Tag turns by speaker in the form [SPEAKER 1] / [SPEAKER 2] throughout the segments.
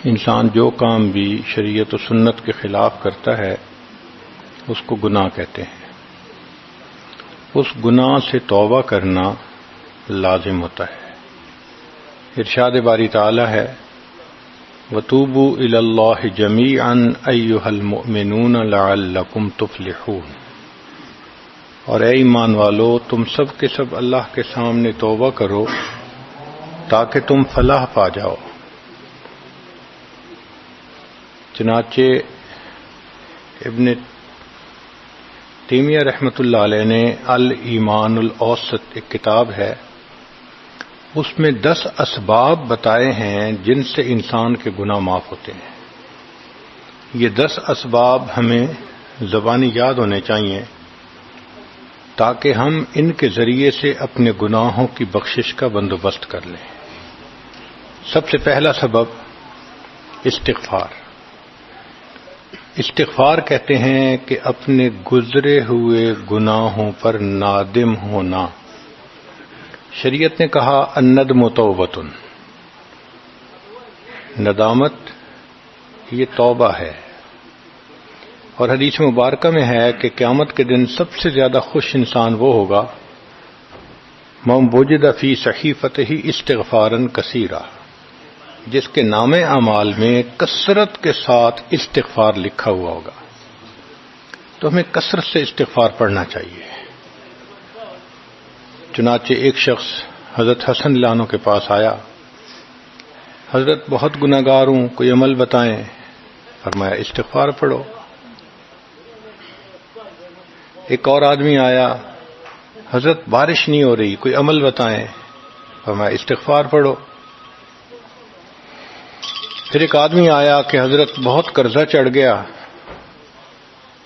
[SPEAKER 1] انسان جو کام بھی شریعت و سنت کے خلاف کرتا ہے اس کو گناہ کہتے ہیں. اس گناہ سے توبہ کرنا لازم ہوتا ہے. ارشاد باری تعالی ہے وَتُوبُوا إِلَى اللَّهِ جَمِيعًا أَيُّهَا الْمُؤْمِنُونَ لَعَلَّكُمْ تُفْلِحُونَ. اور اے ایمان والو تم سب کے سب اللہ کے سامنے توبہ کرو تاکہ تم فلاح پا جاؤ. چنانچہ ابن تیمیہ رحمۃ اللہ علیہ نے الایمان الاوسط ایک کتاب ہے، اس میں 10 اسباب بتائے ہیں جن سے انسان کے گناہ معاف ہوتے ہیں. یہ 10 اسباب ہمیں زبانی یاد ہونے چاہیے تاکہ ہم ان کے ذریعے سے اپنے گناہوں کی بخشش کا بندوبست کر لیں. سب سے پہلا سبب استغفار. استغفار کہتے ہیں کہ اپنے گزرے ہوئے گناہوں پر نادم ہونا. شریعت نے کہا الندم توبۃ، ندامت یہ توبہ ہے. اور حدیث مبارکہ میں ہے کہ قیامت کے دن سب سے زیادہ خوش انسان وہ ہوگا من وجد فی صحیفتہ استغفارا کثیرا، جس کے نام اعمال میں کثرت کے ساتھ استغفار لکھا ہوا ہوگا. تو ہمیں کثرت سے استغفار پڑھنا چاہیے. چنانچہ ایک شخص حضرت حسن لانو کے پاس آیا، حضرت بہت گناہگار ہوں، کوئی عمل بتائیں. فرمایا استغفار پڑھو. ایک اور آدمی آیا، حضرت بارش نہیں ہو رہی، کوئی عمل بتائیں. فرمایا استغفار پڑھو. پھر ایک آدمی آیا کہ حضرت بہت قرضہ چڑھ گیا،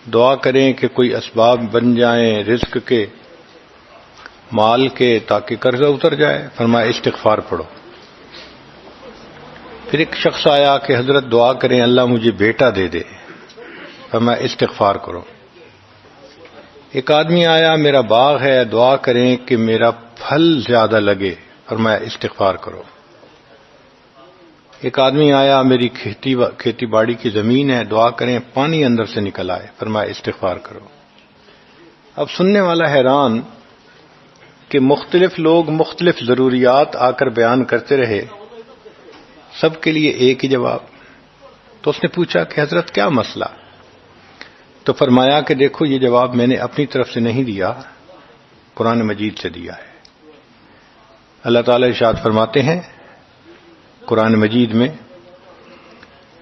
[SPEAKER 1] دعا کریں کہ کوئی اسباب بن جائیں رزق کے، مال کے، تاکہ قرضہ اتر جائے. فرمایا استغفار پڑھو. پھر ایک شخص آیا کہ حضرت دعا کریں اللہ مجھے بیٹا دے دے. فرمایا استغفار کرو. ایک آدمی آیا میرا باغ ہے، دعا کریں کہ میرا پھل زیادہ لگے. فرمایا استغفار کرو. ایک آدمی آیا میری کھیتی باڑی کی زمین ہے، دعا کریں پانی اندر سے نکل آئے. فرمایا استغفار کرو. اب سننے والا حیران کہ مختلف لوگ مختلف ضروریات آ کر بیان کرتے رہے، سب کے لیے ایک ہی جواب. تو اس نے پوچھا کہ حضرت کیا مسئلہ؟ تو فرمایا کہ دیکھو یہ جواب میں نے اپنی طرف سے نہیں دیا، قرآن مجید سے دیا ہے. اللہ تعالی ارشاد فرماتے ہیں قرآن مجید میں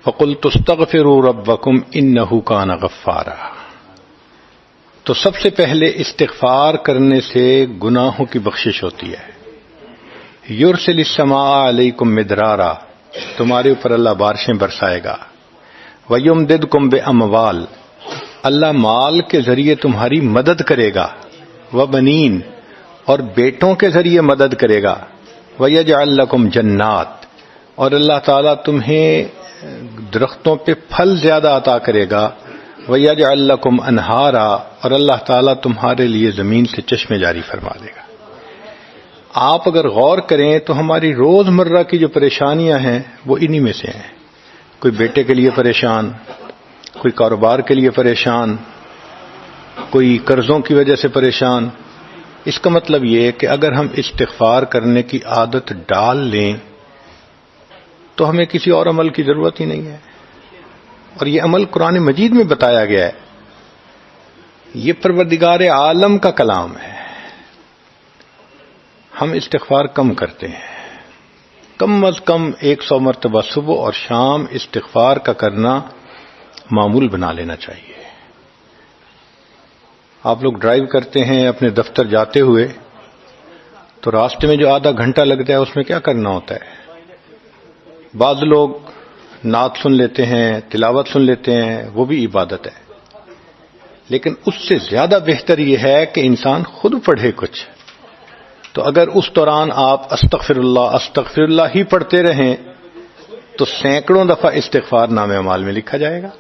[SPEAKER 1] فَقُلْتُ اسْتَغْفِرُوا رَبَّكُمْ إِنَّهُ كَانَ غَفَّارًا. تو سب سے پہلے استغفار کرنے سے گناہوں کی بخشش ہوتی ہے. یرسل السماء علیکم مدرارا، تمہارے اوپر اللہ بارشیں برسائے گا. ویمددکم باموال، اللہ مال کے ذریعے تمہاری مدد کرے گا. وبنین، اور بیٹوں کے ذریعے مدد کرے گا. ویجعل لکم جنات، اور اللہ تعالیٰ تمہیں درختوں پہ پھل زیادہ عطا کرے گا. وَيَجْعَلْ لَكُمْ أَنْهَارًا، اور اللہ تعالیٰ تمہارے لیے زمین سے چشمے جاری فرما دے گا. آپ اگر غور کریں تو ہماری روز مرہ کی جو پریشانیاں ہیں وہ انہی میں سے ہیں. کوئی بیٹے کے لیے پریشان، کوئی کاروبار کے لیے پریشان، کوئی قرضوں کی وجہ سے پریشان. اس کا مطلب یہ ہے کہ اگر ہم استغفار کرنے کی عادت ڈال لیں تو ہمیں کسی اور عمل کی ضرورت ہی نہیں ہے. اور یہ عمل قرآن مجید میں بتایا گیا ہے. یہ پروردگار عالم کا کلام ہے. ہم استغفار کم کرتے ہیں، کم از کم 100 مرتبہ صبح اور شام استغفار کا کرنا معمول بنا لینا چاہیے. آپ لوگ ڈرائیو کرتے ہیں اپنے دفتر جاتے ہوئے تو راستے میں جو آدھا گھنٹہ لگتا ہے اس میں کیا کرنا ہوتا ہے؟ بعض لوگ نعت سن لیتے ہیں، تلاوت سن لیتے ہیں، وہ بھی عبادت ہے. لیکن اس سے زیادہ بہتر یہ ہے کہ انسان خود پڑھے کچھ. تو اگر اس دوران آپ استغفر اللہ ہی پڑھتے رہیں تو سینکڑوں دفعہ استغفار نام اعمال میں لکھا جائے گا.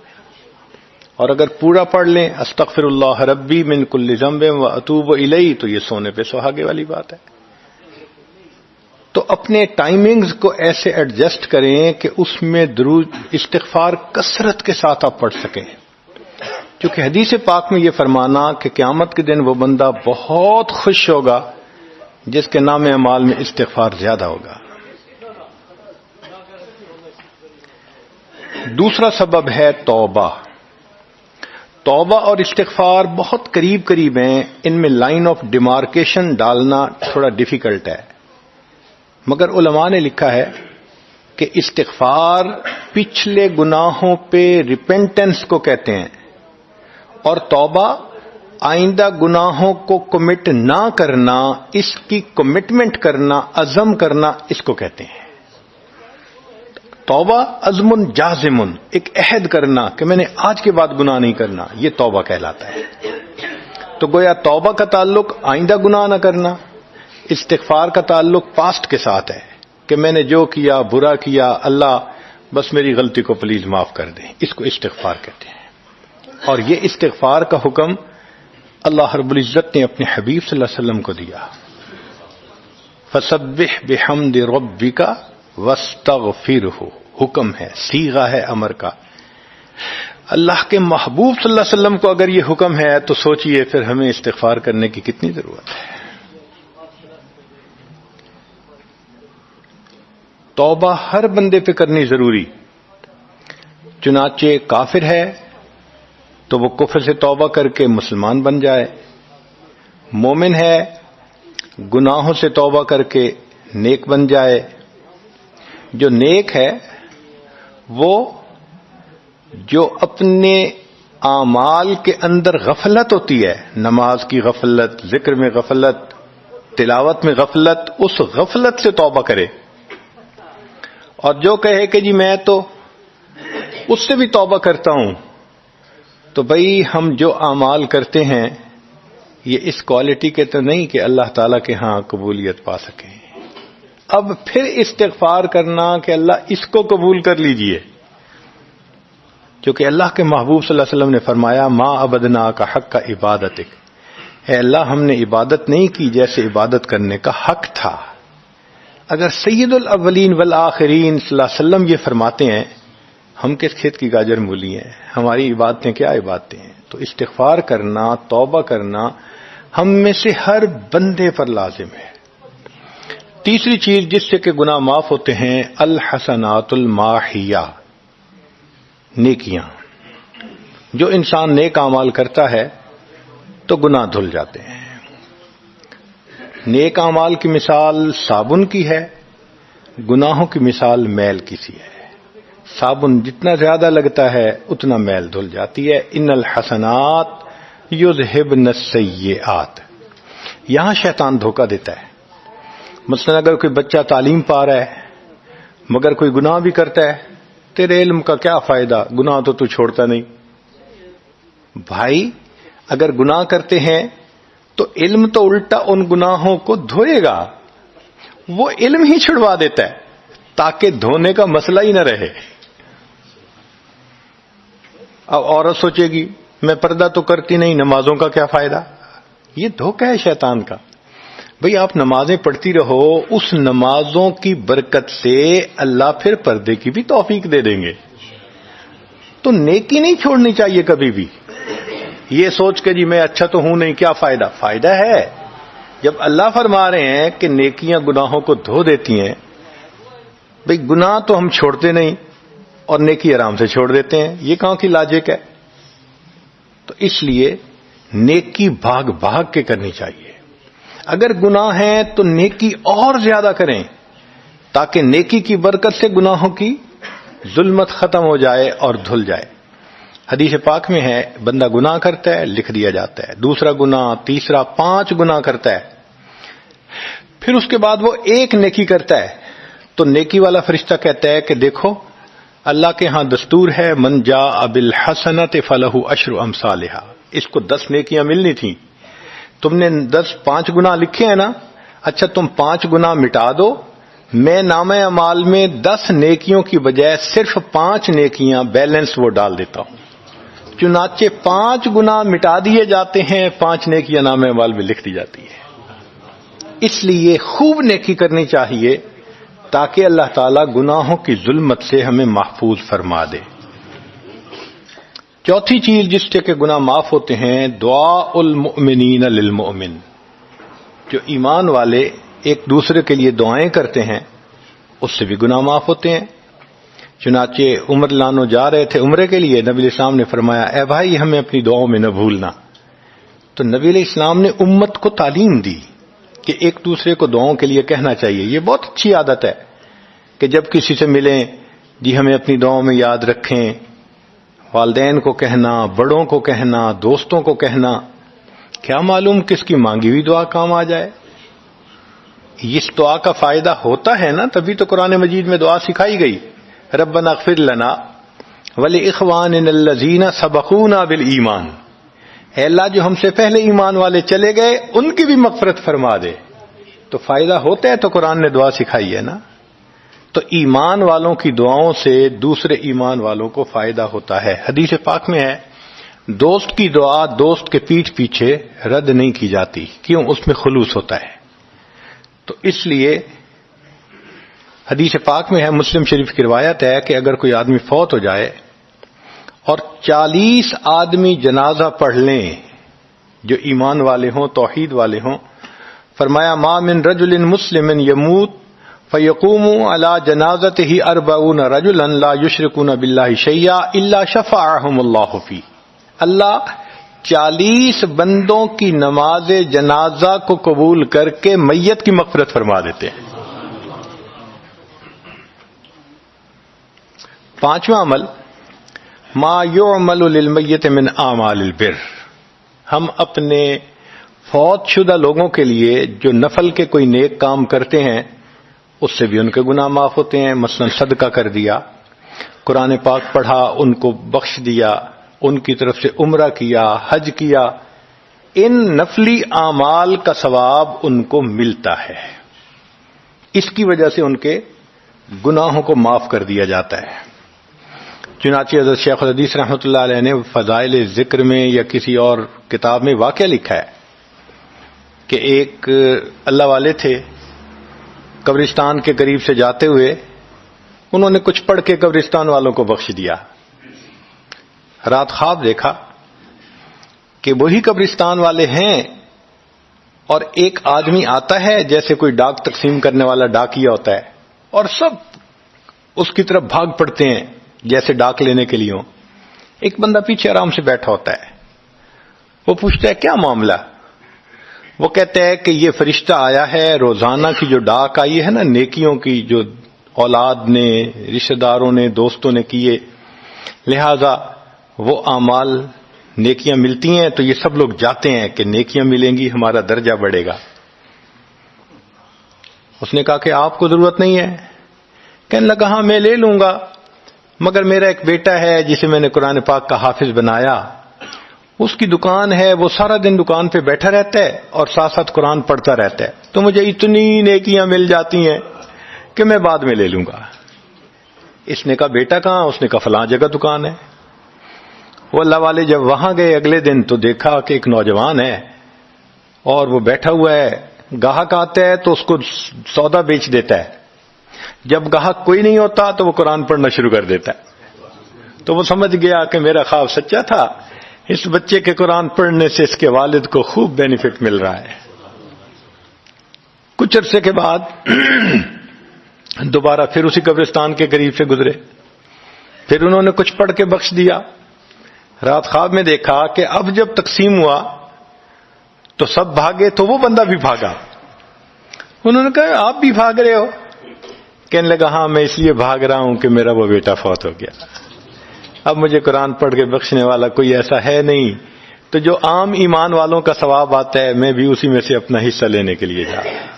[SPEAKER 1] اور اگر پورا پڑھ لیں استغفر اللہ ربی من کل ذنب و اتوب الیہ، تو یہ سونے پہ سہاگے والی بات ہے. تو اپنے ٹائمنگز کو ایسے ایڈجسٹ کریں کہ اس میں درود استغفار کثرت کے ساتھ آپ پڑھ سکیں، کیونکہ حدیث پاک میں یہ فرمانا کہ قیامت کے دن وہ بندہ بہت خوش ہوگا جس کے نام اعمال میں استغفار زیادہ ہوگا۔ دوسرا سبب ہے توبہ۔ توبہ اور استغفار بہت قریب قریب ہیں، ان میں لائن آف ڈیمارکیشن ڈالنا تھوڑا ڈیفیکلٹ ہے، مگر علماء نے لکھا ہے کہ استغفار پچھلے گناہوں پہ ریپینٹنس کو کہتے ہیں، اور توبہ آئندہ گناہوں کو کمٹ نہ کرنا، اس کی کمٹمنٹ کرنا، عزم کرنا، اس کو کہتے ہیں۔ توبہ عزم جازم، ایک عہد کرنا کہ میں نے آج کے بعد گناہ نہیں کرنا، یہ توبہ کہلاتا ہے۔ تو گویا توبہ کا تعلق آئندہ گناہ نہ کرنا، استغفار کا تعلق پاسٹ کے ساتھ ہے کہ میں نے جو کیا برا کیا، اللہ بس میری غلطی کو پلیز معاف کر دیں، اس کو استغفار کہتے ہیں۔ اور یہ استغفار کا حکم اللہ رب العزت نے اپنے حبیب صلی اللہ علیہ وسلم کو دیا، فسبح بحمد ربک واستغفرہ، حکم ہے، صیغہ ہے امر کا۔ اللہ کے محبوب صلی اللہ علیہ وسلم کو اگر یہ حکم ہے تو سوچئے پھر ہمیں استغفار کرنے کی کتنی ضرورت ہے۔ توبہ ہر بندے پہ کرنی ضروری، چنانچہ کافر ہے تو وہ کفر سے توبہ کر کے مسلمان بن جائے، مومن ہے گناہوں سے توبہ کر کے نیک بن جائے۔ جو نیک ہے وہ جو اپنے اعمال کے اندر غفلت ہوتی ہے، نماز کی غفلت، ذکر میں غفلت، تلاوت میں غفلت، اس غفلت سے توبہ کرے، اور جو کہے کہ جی میں تو اس سے بھی توبہ کرتا ہوں، تو بھئی ہم جو اعمال کرتے ہیں یہ اس کوالٹی کے تو نہیں کہ اللہ تعالیٰ کے ہاں قبولیت پا سکیں۔ اب پھر استغفار کرنا کہ اللہ اس کو قبول کر لیجئے، کیونکہ اللہ کے محبوب صلی اللہ علیہ وسلم نے فرمایا ما عبدنا کا حق کا عبادتک، اے اللہ ہم نے عبادت نہیں کی جیسے عبادت کرنے کا حق تھا۔ اگر سید الاولین والآخرین صلی اللہ علیہ وسلم یہ فرماتے ہیں، ہم کس کھیت کی گاجر مولی ہیں، ہماری عبادتیں کیا عبادتیں ہیں؟ تو استغفار کرنا، توبہ کرنا ہم میں سے ہر بندے پر لازم ہے۔ تیسری چیز جس سے کہ گناہ معاف ہوتے ہیں، الحسنات الماحیہ، نیکیاں۔ جو انسان نیک اعمال کرتا ہے تو گناہ دھل جاتے ہیں۔ نیک اعمال کی مثال صابن کی ہے، گناہوں کی مثال میل کی سی ہے۔ صابن جتنا زیادہ لگتا ہے اتنا میل دھل جاتی ہے۔ ان الحسنات یذہبن السیئات، یہاں شیطان دھوکہ دیتا ہے۔ مثلا اگر کوئی بچہ تعلیم پا رہا ہے مگر کوئی گناہ بھی کرتا ہے، تیرے علم کا کیا فائدہ، گناہ تو چھوڑتا نہیں۔ بھائی اگر گناہ کرتے ہیں تو علم تو الٹا ان گناہوں کو دھوئے گا، وہ علم ہی چھڑوا دیتا ہے تاکہ دھونے کا مسئلہ ہی نہ رہے۔ اب عورت سوچے گی میں پردہ تو کرتی نہیں، نمازوں کا کیا فائدہ؟ یہ دھوکہ ہے شیطان کا۔ بھئی آپ نمازیں پڑھتی رہو، اس نمازوں کی برکت سے اللہ پھر پردے کی بھی توفیق دے دیں گے۔ تو نیکی نہیں چھوڑنی چاہیے کبھی بھی، یہ سوچ کے جی میں اچھا تو ہوں نہیں، کیا فائدہ؟ فائدہ ہے۔ جب اللہ فرما رہے ہیں کہ نیکیاں گناہوں کو دھو دیتی ہیں، بھئی گناہ تو ہم چھوڑتے نہیں اور نیکی آرام سے چھوڑ دیتے ہیں، یہ کہاں کی لاجک ہے؟ تو اس لیے نیکی بھاگ بھاگ کے کرنی چاہیے۔ اگر گناہ ہیں تو نیکی اور زیادہ کریں تاکہ نیکی کی برکت سے گناہوں کی ظلمت ختم ہو جائے اور دھل جائے۔ حدیث پاک میں ہے بندہ گناہ کرتا ہے لکھ دیا جاتا ہے، دوسرا گناہ، تیسرا، 5 گناہ کرتا ہے، پھر اس کے بعد وہ ایک نیکی کرتا ہے تو نیکی والا فرشتہ کہتا ہے کہ دیکھو اللہ کے ہاں دستور ہے من جاء بالحسنۃ فلہ عشر امثالھا، اس کو 10 نیکیاں ملنی تھیں، تم نے 5 گناہ لکھے ہیں نا، اچھا تم 5 گناہ مٹا دو، میں نامہ اعمال میں 10 نیکیوں کی بجائے صرف 5 نیکیاں بیلنس وہ ڈال دیتا ہوں۔ چنانچہ 5 گناہ مٹا دیے جاتے ہیں، 5 نیکیاں نامہ اعمال میں لکھ دی جاتی ہے۔ اس لیے خوب نیکی کرنی چاہیے تاکہ اللہ تعالیٰ گناہوں کی ظلمت سے ہمیں محفوظ فرما دے۔ چوتھی چیز جس سے کہ گناہ معاف ہوتے ہیں، دعاء المؤمنین للمؤمن، جو ایمان والے ایک دوسرے کے لیے دعائیں کرتے ہیں اس سے بھی گناہ معاف ہوتے ہیں۔ چنانچہ عمر لانو جا رہے تھے عمرے کے لیے، نبی علیہ السلام نے فرمایا اے بھائی ہمیں اپنی دعاؤں میں نہ بھولنا۔ تو نبی علیہ السلام نے امت کو تعلیم دی کہ ایک دوسرے کو دعاؤں کے لیے کہنا چاہیے۔ یہ بہت اچھی عادت ہے کہ جب کسی سے ملیں جی ہمیں اپنی دعاؤں میں یاد رکھیں، والدین کو کہنا، بڑوں کو کہنا، دوستوں کو کہنا، کیا معلوم کس کی مانگی ہوئی دعا کام آ جائے۔ اس دعا کا فائدہ ہوتا ہے نا، تبھی تو قرآن مجید میں دعا سکھائی گئی، ربنا اغفر لنا ولاخواننا الذین سبقونا بالایمان، اے اللہ جو ہم سے پہلے ایمان والے چلے گئے ان کی بھی مغفرت فرما دے۔ تو فائدہ ہوتا ہے تو قرآن نے دعا سکھائی ہے نا۔ تو ایمان والوں کی دعاؤں سے دوسرے ایمان والوں کو فائدہ ہوتا ہے۔ حدیث پاک میں ہے دوست کی دعا دوست کے پیٹھ پیچھے رد نہیں کی جاتی، کیوں؟ اس میں خلوص ہوتا ہے۔ تو اس لیے حدیث پاک میں ہے، مسلم شریف کی روایت ہے کہ اگر کوئی آدمی فوت ہو جائے اور 40 آدمی جنازہ پڑھ لیں جو ایمان والے ہوں، توحید والے ہوں، فرمایا ما من رجل مسلم یموت فیقوم علی جنازتہ 40 رجلا لا یشرکون باللہ شیئا الا شفعهم اللہ فی، اللہ 40 بندوں کی نماز جنازہ کو قبول کر کے میت کی مغفرت فرما دیتے ہیں۔ پانچواں عمل ما یعمل للمیت من اعمال البر، ہم اپنے فوت شدہ لوگوں کے لیے جو نفل کے کوئی نیک کام کرتے ہیں اس سے بھی ان کے گناہ معاف ہوتے ہیں۔ مثلا صدقہ کر دیا، قرآن پاک پڑھا، ان کو بخش دیا، ان کی طرف سے عمرہ کیا، حج کیا، ان نفلی اعمال کا ثواب ان کو ملتا ہے، اس کی وجہ سے ان کے گناہوں کو معاف کر دیا جاتا ہے۔ چنانچہ حضرت شیخ الحدیث رحمۃ اللہ علیہ نے فضائل ذکر میں یا کسی اور کتاب میں واقعہ لکھا ہے کہ ایک اللہ والے تھے، قبرستان کے قریب سے جاتے ہوئے انہوں نے کچھ پڑھ کے قبرستان والوں کو بخش دیا۔ رات خواب دیکھا کہ وہی قبرستان والے ہیں اور ایک آدمی آتا ہے جیسے کوئی ڈاک تقسیم کرنے والا ڈاکیا ہوتا ہے، اور سب اس کی طرف بھاگ پڑتے ہیں جیسے ڈاک لینے کے لیے ہوں۔ ایک بندہ پیچھے آرام سے بیٹھا ہوتا ہے، وہ پوچھتا ہے کیا معاملہ؟ وہ کہتا ہے کہ یہ فرشتہ آیا ہے، روزانہ کی جو ڈاک آئی ہے نا نیکیوں کی، جو اولاد نے، رشتہ داروں نے، دوستوں نے کیے، لہذا وہ اعمال نیکیاں ملتی ہیں تو یہ سب لوگ جاتے ہیں کہ نیکیاں ملیں گی، ہمارا درجہ بڑھے گا۔ اس نے کہا کہ آپ کو ضرورت نہیں ہے؟ کہنے لگا ہاں میں لے لوں گا، مگر میرا ایک بیٹا ہے جسے میں نے قرآن پاک کا حافظ بنایا، اس کی دکان ہے، وہ سارا دن دکان پہ بیٹھا رہتا ہے اور ساتھ ساتھ قرآن پڑھتا رہتا ہے، تو مجھے اتنی نیکیاں مل جاتی ہیں کہ میں بعد میں لے لوں گا۔ اس نے کہا بیٹا کہاں؟ اس نے کہا فلاں جگہ دکان ہے۔ وہ اللہ والے جب وہاں گئے اگلے دن تو دیکھا کہ ایک نوجوان ہے اور وہ بیٹھا ہوا ہے، گاہک آتا ہے تو اس کو سودا بیچ دیتا ہے، جب گاہک کوئی نہیں ہوتا تو وہ قرآن پڑھنا شروع کر دیتا ہے۔ تو وہ سمجھ گیا کہ میرا خواب سچا تھا، اس بچے کے قرآن پڑھنے سے اس کے والد کو خوب بینیفٹ مل رہا ہے۔ کچھ عرصے کے بعد دوبارہ پھر اسی قبرستان کے قریب سے گزرے، پھر انہوں نے کچھ پڑھ کے بخش دیا۔ رات خواب میں دیکھا کہ اب جب تقسیم ہوا تو سب بھاگے تو وہ بندہ بھی بھاگا۔ انہوں نے کہا آپ بھی بھاگ رہے ہو؟ کہنے لگا ہاں میں اس لیے بھاگ رہا ہوں کہ میرا وہ بیٹا فوت ہو گیا، اب مجھے قرآن پڑھ کے بخشنے والا کوئی ایسا ہے نہیں، تو جو عام ایمان والوں کا ثواب آتا ہے میں بھی اسی میں سے اپنا حصہ لینے کے لیے جا رہا ہوں۔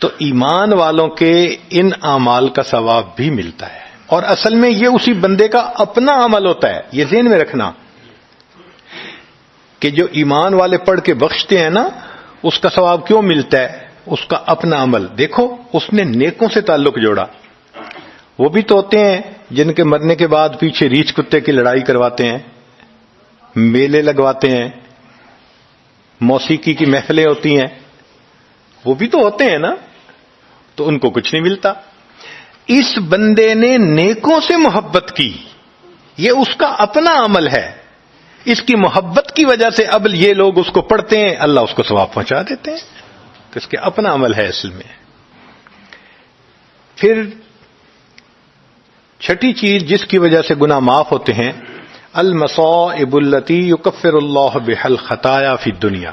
[SPEAKER 1] تو ایمان والوں کے ان اعمال کا ثواب بھی ملتا ہے، اور اصل میں یہ اسی بندے کا اپنا عمل ہوتا ہے۔ یہ ذہن میں رکھنا کہ جو ایمان والے پڑھ کے بخشتے ہیں نا، اس کا ثواب کیوں ملتا ہے؟ اس کا اپنا عمل۔ دیکھو اس نے نیکوں سے تعلق جوڑا۔ وہ بھی تو ہوتے ہیں جن کے مرنے کے بعد پیچھے ریچھ کتے کی لڑائی کرواتے ہیں، میلے لگواتے ہیں، موسیقی کی محفلیں ہوتی ہیں، وہ بھی تو ہوتے ہیں نا, تو ان کو کچھ نہیں ملتا. اس بندے نے نیکوں سے محبت کی, یہ اس کا اپنا عمل ہے, اس کی محبت کی وجہ سے اب یہ لوگ اس کو پڑھتے ہیں, اللہ اس کو ثواب پہنچا دیتے ہیں, تو اس کے اپنا عمل ہے اصل میں. پھر چھٹی چیز جس کی وجہ سے گناہ معاف ہوتے ہیں, المصائب التی یکفر اللہ بها الخطایا فی الدنیا.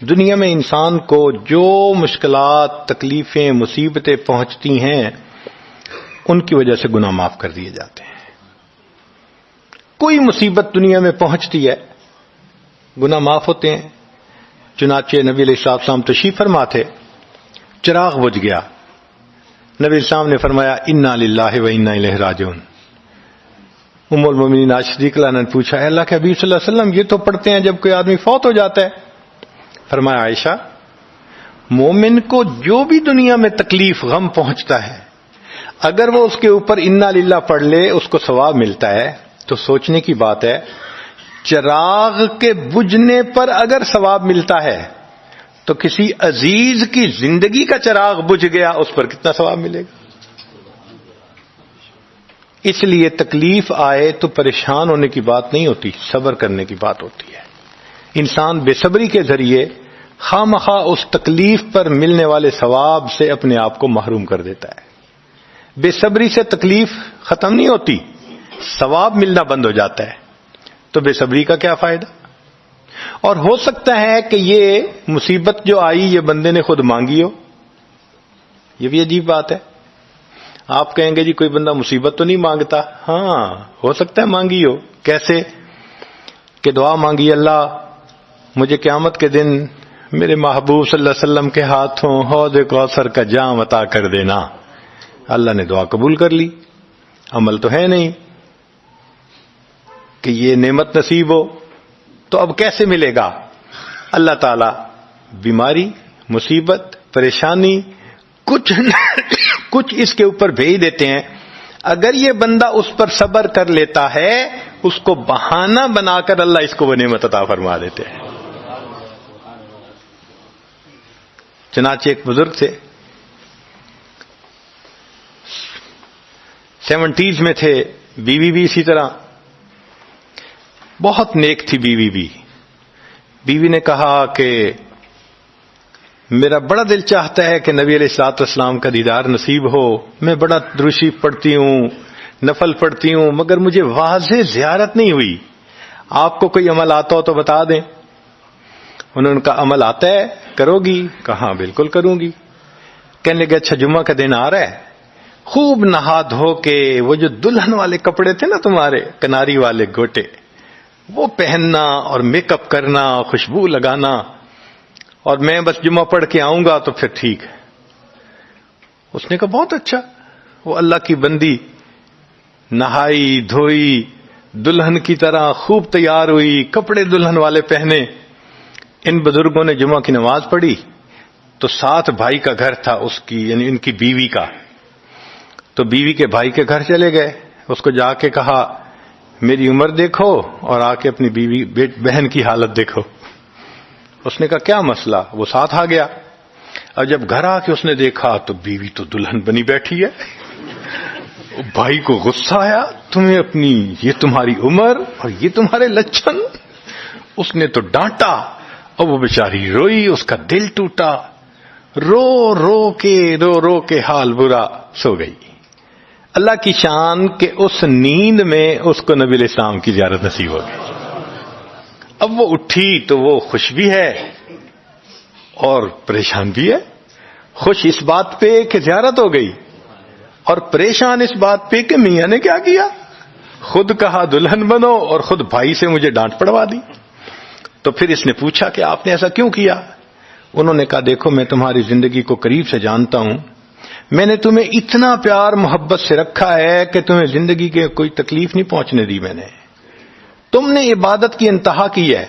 [SPEAKER 1] دنیا میں انسان کو جو مشکلات, تکلیفیں, مصیبتیں پہنچتی ہیں ان کی وجہ سے گناہ معاف کر دیے جاتے ہیں. کوئی مصیبت دنیا میں پہنچتی ہے, گناہ معاف ہوتے ہیں. چنانچہ نبی علیہ السلام تشریف فرما تھے, چراغ بجھ گیا, نبی السلام نے فرمایا انا للہ و انا الیہ راجعون. ام المومنین عائشہ صدیقہ عنہا نے پوچھا, اے اللہ کے حبیب صلی اللہ علیہ وسلم یہ تو پڑھتے ہیں جب کوئی آدمی فوت ہو جاتا ہے. فرمایا عائشہ, مومن کو جو بھی دنیا میں تکلیف غم پہنچتا ہے اگر وہ اس کے اوپر انا للہ پڑھ لے اس کو ثواب ملتا ہے. تو سوچنے کی بات ہے, چراغ کے بجھنے پر اگر ثواب ملتا ہے تو کسی عزیز کی زندگی کا چراغ بجھ گیا اس پر کتنا ثواب ملے گا. اس لیے تکلیف آئے تو پریشان ہونے کی بات نہیں ہوتی, صبر کرنے کی بات ہوتی ہے. انسان بے صبری کے ذریعے خواہ اس تکلیف پر ملنے والے ثواب سے اپنے آپ کو محروم کر دیتا ہے. بے صبری سے تکلیف ختم نہیں ہوتی, ثواب ملنا بند ہو جاتا ہے. تو بے صبری کا کیا فائدہ؟ اور ہو سکتا ہے کہ یہ مصیبت جو آئی یہ بندے نے خود مانگی ہو, یہ بھی عجیب بات ہے. آپ کہیں گے جی کوئی بندہ مصیبت تو نہیں مانگتا, ہاں ہو سکتا ہے مانگی ہو. کیسے کہ دعا مانگی, اللہ مجھے قیامت کے دن میرے محبوب صلی اللہ علیہ وسلم کے ہاتھوں حوض کوثر کا جام عطا کر دینا. اللہ نے دعا قبول کر لی, عمل تو ہے نہیں کہ یہ نعمت نصیب ہو. تو اب کیسے ملے گا؟ اللہ تعالی بیماری, مصیبت, پریشانی کچھ اس کے اوپر بھیج دیتے ہیں. اگر یہ بندہ اس پر صبر کر لیتا ہے اس کو بہانہ بنا کر اللہ اس کو وہ نعمت عطا فرما دیتے ہیں. چنانچہ ایک بزرگ تھے, 70s میں تھے, بیوی بھی اسی طرح, بہت نیک تھی بیوی بھی. بیوی نے کہا کہ میرا بڑا دل چاہتا ہے کہ نبی علیہ الصلوۃ والسلام کا دیدار نصیب ہو. میں بڑا درود شریف پڑھتی ہوں, نفل پڑھتی ہوں, مگر مجھے واضح زیارت نہیں ہوئی. آپ کو کوئی عمل آتا ہو تو بتا دیں. انہوں نے کہا عمل آتا ہے, کرو گی؟ کہا بالکل کروں گی. کہنے لگے اچھا جمعہ کا دن آ رہا ہے, خوب نہا دھو کے وہ جو دلہن والے کپڑے تھے نا تمہارے, کناری والے گوٹے, وہ پہننا اور میک اپ کرنا, خوشبو لگانا, اور میں بس جمعہ پڑھ کے آؤں گا تو پھر ٹھیک ہے. اس نے کہا بہت اچھا. وہ اللہ کی بندی نہائی دھوئی, دلہن کی طرح خوب تیار ہوئی, کپڑے دلہن والے پہنے. ان بزرگوں نے جمعہ کی نماز پڑھی تو ساتھ بھائی کا گھر تھا اس کی, یعنی ان کی بیوی کا. تو بیوی کے بھائی کے گھر چلے گئے, اس کو جا کے کہا میری عمر دیکھو اور آ کے اپنی بیوی بہن کی حالت دیکھو. اس نے کہا کیا مسئلہ؟ وہ ساتھ آ گیا. اور جب گھر آ کے اس نے دیکھا تو بیوی تو دلہن بنی بیٹھی ہے. بھائی کو غصہ آیا, تمہیں اپنی یہ تمہاری عمر اور یہ تمہارے لچھن. اس نے تو ڈانٹا اور وہ بیچاری روئی, اس کا دل ٹوٹا, رو رو کے حال برا, سو گئی. اللہ کی شان کہ اس نیند میں اس کو نبی علیہ السلام کی زیارت نصیب ہو گئی. اب وہ اٹھی تو وہ خوش بھی ہے اور پریشان بھی ہے. خوش اس بات پہ کہ زیارت ہو گئی, اور پریشان اس بات پہ کہ میاں نے کیا کیا, خود کہا دلہن بنو اور خود بھائی سے مجھے ڈانٹ پڑوا دی. تو پھر اس نے پوچھا کہ آپ نے ایسا کیوں کیا؟ انہوں نے کہا دیکھو میں تمہاری زندگی کو قریب سے جانتا ہوں, میں نے تمہیں اتنا پیار محبت سے رکھا ہے کہ تمہیں زندگی کے کوئی تکلیف نہیں پہنچنے دی. میں نے, تم نے عبادت کی انتہا کی ہے,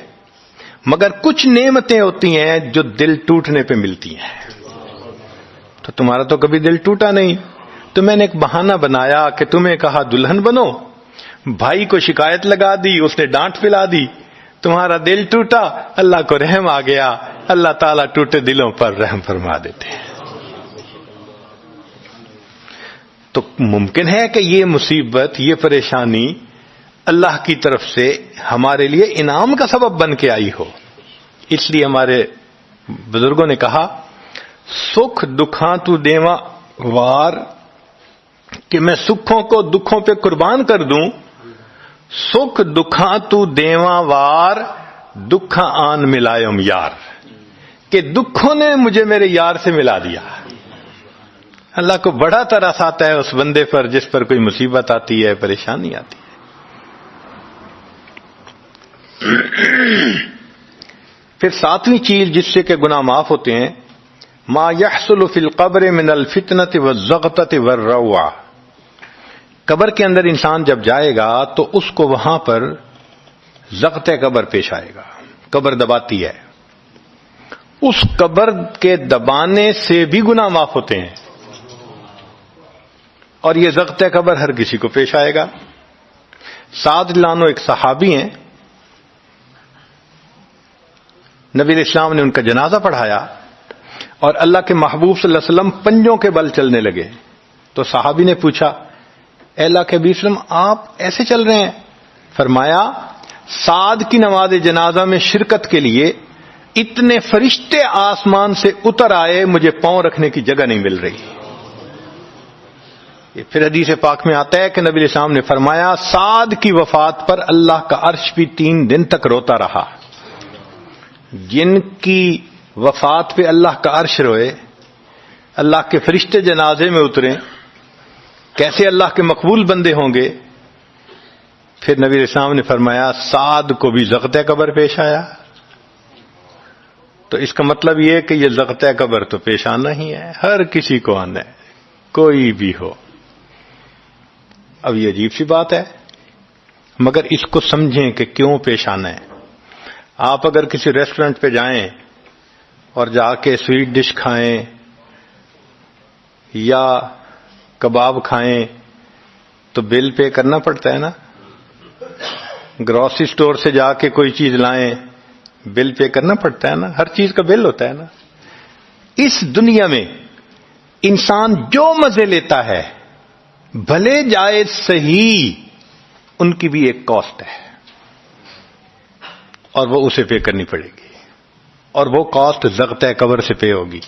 [SPEAKER 1] مگر کچھ نعمتیں ہوتی ہیں جو دل ٹوٹنے پہ ملتی ہیں. تو تمہارا تو کبھی دل ٹوٹا نہیں, تو میں نے ایک بہانہ بنایا کہ تمہیں کہا دلہن بنو, بھائی کو شکایت لگا دی, اس نے ڈانٹ پلا دی, تمہارا دل ٹوٹا، اللہ کو رحم آ گیا، اللہ تعالیٰ ٹوٹے دلوں پر رحم فرما دیتے ہیں۔ تو ممکن ہے کہ یہ مصیبت، یہ پریشانی اللہ کی طرف سے ہمارے لیے انعام کا سبب بن کے آئی ہو۔ اس لیے ہمارے بزرگوں نے کہا، سکھ دکھاں تو دیواں وار، کہ میں سکھوں کو دکھوں پہ قربان کر دوں۔ سکھ دکھاں تو دیواں وار، دکھاں آن ملائم یار، کہ دکھوں نے مجھے میرے یار سے ملا دیا۔ اللہ کو بڑا ترس آتا ہے اس بندے پر جس پر کوئی مصیبت آتی ہے، پریشانی آتی ہے۔ پھر ساتویں چیز جس سے کہ گناہ معاف ہوتے ہیں، ما يحصل فی القبر من الفتنة والزغطة والروع، قبر کے اندر انسان جب جائے گا تو اس کو وہاں پر زغط قبر پیش آئے گا۔ قبر دباتی ہے، اس قبر کے دبانے سے بھی گناہ معاف ہوتے ہیں، اور یہ زغط قبر ہر کسی کو پیش آئے گا۔ سعد رضی اللہ عنہ ایک صحابی ہیں، نبی علیہ السلام نے ان کا جنازہ پڑھایا اور اللہ کے محبوب صلی اللہ علیہ وسلم پنجوں کے بل چلنے لگے۔ تو صحابی نے پوچھا، اے اللہ کے نبی صلی اللہ علیہ وسلم آپ ایسے چل رہے ہیں؟ فرمایا، سعد کی نماز جنازہ میں شرکت کے لیے اتنے فرشتے آسمان سے اتر آئے، مجھے پاؤں رکھنے کی جگہ نہیں مل رہی۔ یہ پھر حدیث پاک میں آتا ہے کہ نبی علیہ السلام نے فرمایا، سعد کی وفات پر اللہ کا عرش بھی 3 دن تک روتا رہا۔ جن کی وفات پہ اللہ کا عرش روئے، اللہ کے فرشتے جنازے میں اتریں، کیسے اللہ کے مقبول بندے ہوں گے؟ پھر نبی علیہ السلام نے فرمایا، سعد کو بھی زغط قبر پیش آیا۔ تو اس کا مطلب یہ ہے کہ یہ زغط قبر تو پیش آنا ہی ہے، ہر کسی کو آنا ہے، کوئی بھی ہو۔ اب یہ عجیب سی بات ہے، مگر اس کو سمجھیں کہ کیوں پیش آنا ہے۔ آپ اگر کسی ریسٹورنٹ پہ جائیں اور جا کے سویٹ ڈش کھائیں یا کباب کھائیں تو بل پے کرنا پڑتا ہے نا۔ گروسری سٹور سے جا کے کوئی چیز لائیں، بل پے کرنا پڑتا ہے نا، ہر چیز کا بل ہوتا ہے نا۔ اس دنیا میں انسان جو مزے لیتا ہے، بھلے جائز صحیح، ان کی بھی ایک کاسٹ ہے اور وہ اسے پے کرنی پڑے گی، اور وہ کاسٹ زغط قبر سے پے ہوگی۔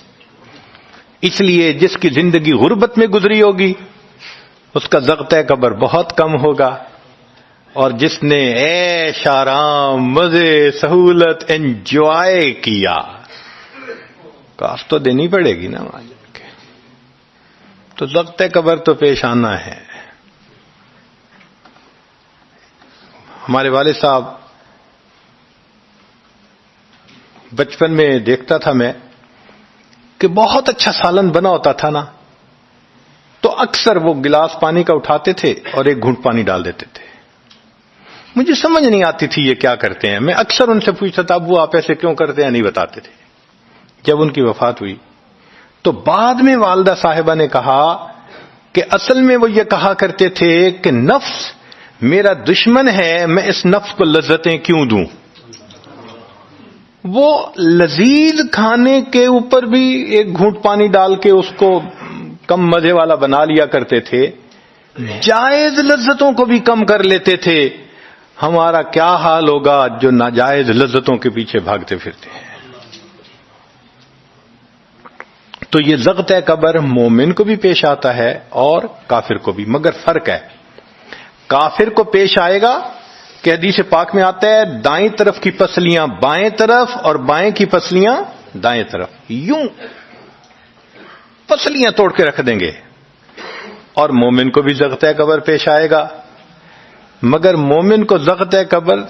[SPEAKER 1] اس لیے جس کی زندگی غربت میں گزری ہوگی اس کا زغط قبر بہت کم ہوگا، اور جس نے عیش آرام مزے سہولت انجوائے کیا، کاسٹ تو دینی پڑے گی نا وہاں جا کے۔ تو زغط قبر تو پیش آنا ہے۔ ہمارے والد صاحب، بچپن میں دیکھتا تھا میں کہ بہت اچھا سالن بنا ہوتا تھا نا، تو اکثر وہ گلاس پانی کا اٹھاتے تھے اور ایک گھونٹ پانی ڈال دیتے تھے۔ مجھے سمجھ نہیں آتی تھی یہ کیا کرتے ہیں، میں اکثر ان سے پوچھتا تھا، ابو آپ ایسے کیوں کرتے ہیں؟ نہیں بتاتے تھے۔ جب ان کی وفات ہوئی تو بعد میں والدہ صاحبہ نے کہا کہ اصل میں وہ یہ کہا کرتے تھے کہ نفس میرا دشمن ہے، میں اس نفس کو لذتیں کیوں دوں۔ وہ لذیذ کھانے کے اوپر بھی ایک گھونٹ پانی ڈال کے اس کو کم مزے والا بنا لیا کرتے تھے، جائز لذتوں کو بھی کم کر لیتے تھے۔ ہمارا کیا حال ہوگا جو ناجائز لذتوں کے پیچھے بھاگتے پھرتے ہیں۔ تو یہ زغط قبر مومن کو بھی پیش آتا ہے اور کافر کو بھی، مگر فرق ہے، کافر کو پیش آئے گا کہ حدیث پاک میں آتا ہے دائیں طرف کی پسلیاں بائیں طرف اور بائیں کی پسلیاں دائیں طرف، یوں پسلیاں توڑ کے رکھ دیں گے۔ اور مومن کو بھی زغط قبر پیش آئے گا، مگر مومن کو زغط قبر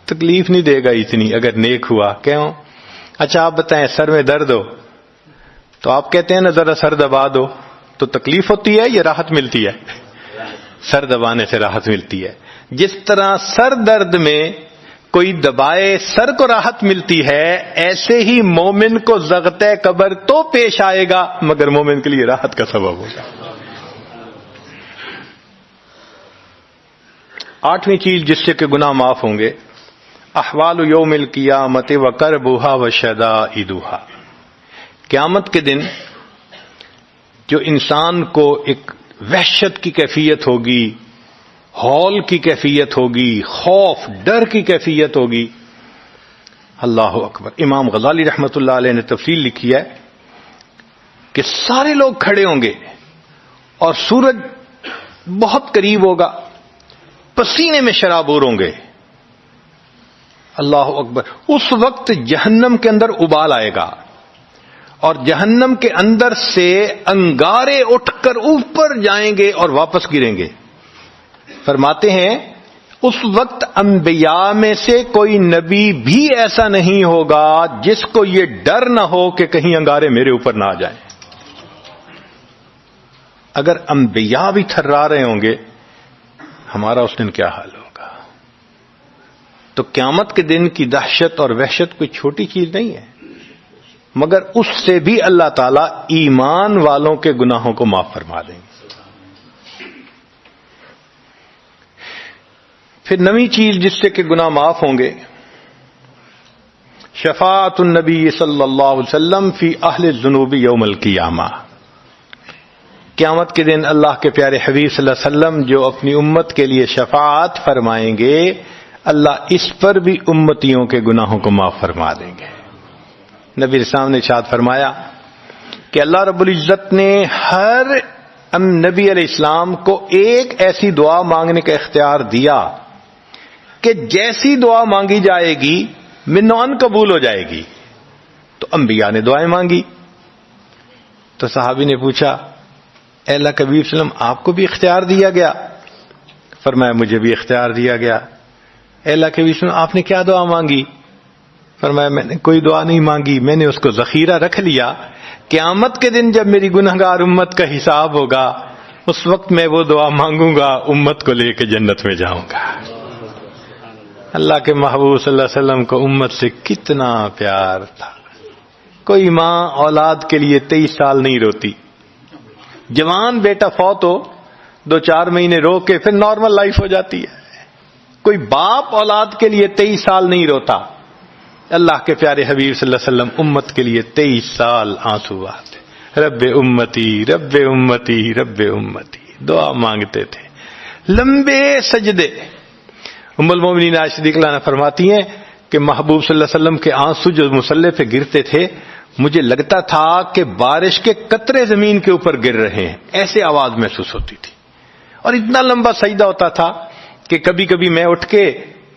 [SPEAKER 1] تکلیف نہیں دے گا اتنی اگر نیک ہوا۔ کیوں؟ اچھا آپ بتائیں، سر میں درد ہو تو آپ کہتے ہیں نا ذرا سر دبا دو، تو تکلیف ہوتی ہے یا راحت ملتی ہے؟ سر دبانے سے راحت ملتی ہے۔ جس طرح سر درد میں کوئی دبائے سر کو راحت ملتی ہے، ایسے ہی مومن کو زغط قبر تو پیش آئے گا مگر مومن کے لیے راحت کا سبب ہوگا۔ 8ویں چیز جس سے کہ گناہ معاف ہوں گے، احوال یوم القیامت وکربھا وشدائدھا، قیامت کے دن جو انسان کو ایک وحشت کی کیفیت ہوگی، ہول کی کیفیت ہوگی، خوف ڈر کی کیفیت ہوگی. اللہ اکبر. امام غزالی رحمۃ اللہ علیہ نے تفصیل لکھی ہے کہ سارے لوگ کھڑے ہوں گے اور سورج بہت قریب ہوگا، پسینے میں شرابور ہوں گے. اللہ اکبر. اس وقت جہنم کے اندر ابال آئے گا اور جہنم کے اندر سے انگارے اٹھ کر اوپر جائیں گے اور واپس گریں گے. فرماتے ہیں اس وقت انبیاء میں سے کوئی نبی بھی ایسا نہیں ہوگا جس کو یہ ڈر نہ ہو کہ کہیں انگارے میرے اوپر نہ آ جائیں. اگر انبیاء بھی تھرا رہے ہوں گے، ہمارا اس دن کیا حال ہوگا؟ تو قیامت کے دن کی دہشت اور وحشت کوئی چھوٹی چیز نہیں ہے، مگر اس سے بھی اللہ تعالیٰ ایمان والوں کے گناہوں کو معاف فرما دیں گے. پھر نویں چیز جس سے کہ گناہ معاف ہوں گے، شفاعت النبی صلی اللہ علیہ وسلم فی اہل الذنوب یوم القیامہ. قیامت کے دن اللہ کے پیارے حبیب صلی اللہ علیہ وسلم جو اپنی امت کے لیے شفاعت فرمائیں گے، اللہ اس پر بھی امتیوں کے گناہوں کو معاف فرما دیں گے. نبی اسلام نے ارشاد فرمایا کہ اللہ رب العزت نے ہر نبی علیہ السلام کو ایک ایسی دعا مانگنے کا اختیار دیا کہ جیسی دعا مانگی جائے گی منوان قبول ہو جائے گی. تو انبیاء نے دعائیں مانگی. تو صحابی نے پوچھا اے اللہ کے حبیب صلی اللہ علیہ وسلم آپ کو بھی اختیار دیا گیا؟ فرمایا مجھے بھی اختیار دیا گیا. اے اللہ کے حبیب صلی اللہ علیہ وسلم آپ نے کیا دعا مانگی؟ فرمایا میں نے کوئی دعا نہیں مانگی، میں نے اس کو ذخیرہ رکھ لیا. قیامت کے دن جب میری گنہگار امت کا حساب ہوگا اس وقت میں وہ دعا مانگوں گا، امت کو لے کے جنت میں جاؤں گا. اللہ کے محبوب صلی اللہ علیہ وسلم کو امت سے کتنا پیار تھا. کوئی ماں اولاد کے لیے 23 سال نہیں روتی. جوان بیٹا فوت ہو 2-4 مہینے رو کے پھر نارمل لائف ہو جاتی ہے. کوئی باپ اولاد کے لیے 23 سال نہیں روتا. اللہ کے پیارے حبیب صلی اللہ علیہ وسلم امت کے لیے 23 سال آنسو بہاتے. رب امتی رب امتی رب امتی دعا مانگتے تھے. لمبے سجدے. ام المومنین عائشہ رضی اللہ عنہا فرماتی ہیں کہ محبوب صلی اللہ علیہ وسلم کے آنسو جو مصلی پہ گرتے تھے مجھے لگتا تھا کہ بارش کے قطرے زمین کے اوپر گر رہے ہیں، ایسے آواز محسوس ہوتی تھی. اور اتنا لمبا سجدہ ہوتا تھا کہ کبھی کبھی میں اٹھ کے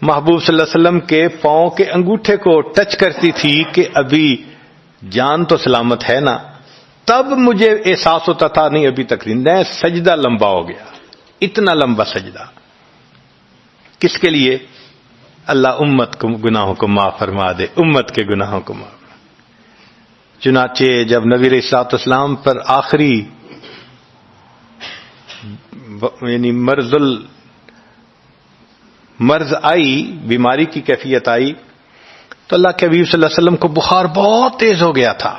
[SPEAKER 1] محبوب صلی اللہ علیہ وسلم کے پاؤں کے انگوٹھے کو ٹچ کرتی تھی کہ ابھی جان تو سلامت ہے نا. تب مجھے احساس ہوتا تھا نہیں ابھی تک زندہ ہے. سجدہ لمبا ہو گیا. اتنا لمبا سجدہ کس کے لیے؟ اللہ امت کو گناہوں کو معاف فرما دے، امت کے گناہوں کو معاف. چنانچہ جب نبی علیہ الصلوۃ والسلام پر آخری یعنی مرض آئی، بیماری کی کیفیت آئی، تو اللہ کے حبیب صلی اللہ علیہ وسلم کو بخار بہت تیز ہو گیا تھا.